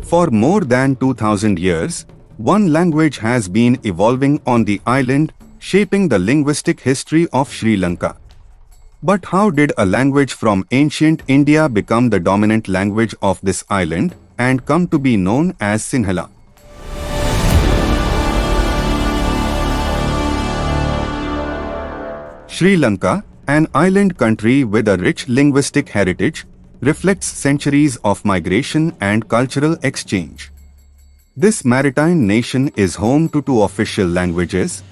For more than 2000 years, one language has been evolving on the island, shaping the linguistic history of Sri Lanka. But how did a language from ancient India become the dominant language of this island and come to be known as Sinhala? Sri Lanka, an island country with a rich linguistic heritage, reflects centuries of migration and cultural exchange. This maritime nation is home to two official languages,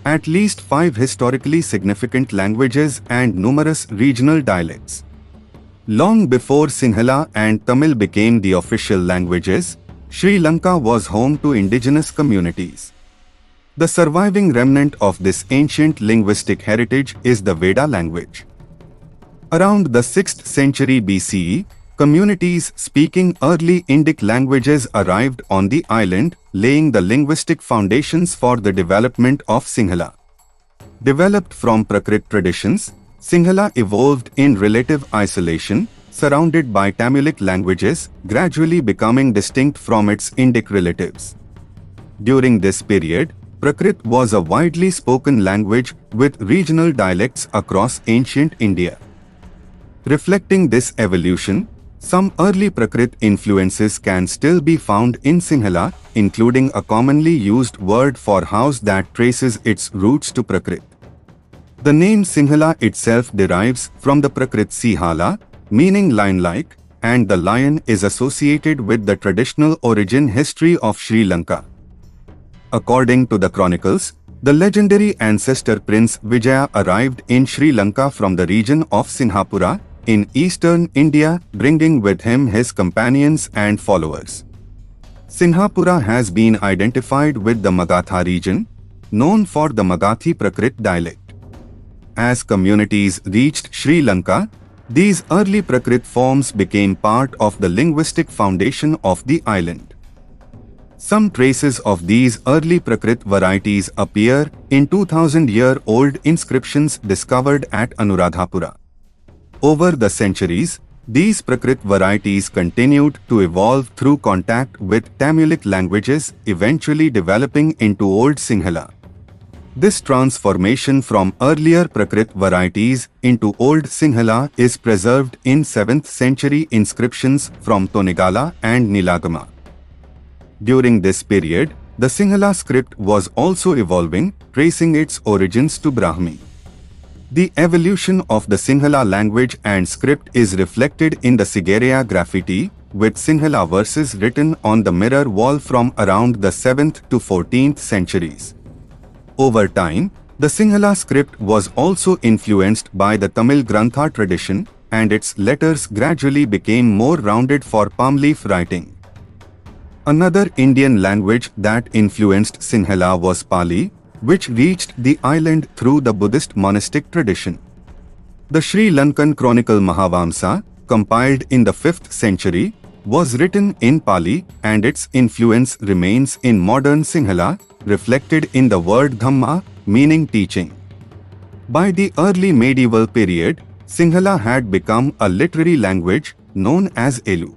at least 5 historically significant languages and numerous regional dialects. Long before Sinhala and Tamil became the official languages, Sri Lanka was home to indigenous communities. The surviving remnant of this ancient linguistic heritage is the Veda language. Around the 6th century BCE, communities speaking early Indic languages arrived on the island, laying the linguistic foundations for the development of Sinhala. Developed from Prakrit traditions, Sinhala evolved in relative isolation, surrounded by Tamilic languages, gradually becoming distinct from its Indic relatives. During this period, Prakrit was a widely spoken language with regional dialects across ancient India. Reflecting this evolution, some early Prakrit influences can still be found in Sinhala, including a commonly used word for house that traces its roots to Prakrit. The name Sinhala itself derives from the Prakrit Sihala, meaning lion-like, and the lion is associated with the traditional origin history of Sri Lanka. According to the chronicles, the legendary ancestor Prince Vijaya arrived in Sri Lanka from the region of Sinhapura in eastern India, bringing with him his companions and followers. Sinhapura has been identified with the Magatha region, known for the Magathi Prakrit dialect. As communities reached Sri Lanka, these early Prakrit forms became part of the linguistic foundation of the island. Some traces of these early Prakrit varieties appear in 2000-year-old inscriptions discovered at Anuradhapura. Over the centuries, these Prakrit varieties continued to evolve through contact with Tamilic languages, eventually developing into Old Sinhala. This transformation from earlier Prakrit varieties into Old Sinhala is preserved in 7th century inscriptions from Tonegala and Nilagama. During this period, the Sinhala script was also evolving, tracing its origins to Brahmi. The evolution of the Sinhala language and script is reflected in the Sigiriya graffiti, with Sinhala verses written on the mirror wall from around the 7th to 14th centuries. Over time, the Sinhala script was also influenced by the Tamil Grantha tradition, and its letters gradually became more rounded for palm leaf writing. Another Indian language that influenced Sinhala was Pali, which reached the island through the Buddhist monastic tradition. The Sri Lankan chronicle Mahavamsa, compiled in the 5th century, was written in Pali, and its influence remains in modern Sinhala, reflected in the word Dhamma, meaning teaching. By the early medieval period, Sinhala had become a literary language known as Elu.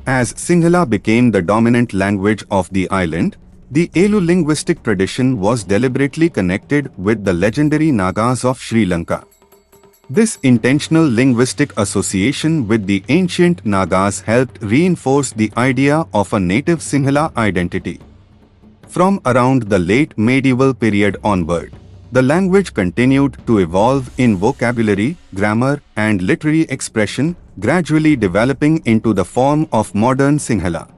As Sinhala became the dominant language of the island, the Elu linguistic tradition was deliberately connected with the legendary Nagas of Sri Lanka. This intentional linguistic association with the ancient Nagas helped reinforce the idea of a native Sinhala identity. From around the late medieval period onward, the language continued to evolve in vocabulary, grammar, and literary expression, gradually developing into the form of modern Sinhala.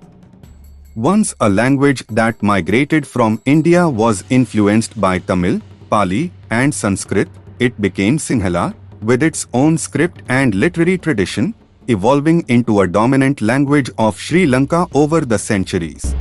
Once a language that migrated from India was influenced by Tamil, Pali, and Sanskrit, it became Sinhala, with its own script and literary tradition, evolving into a dominant language of Sri Lanka over the centuries.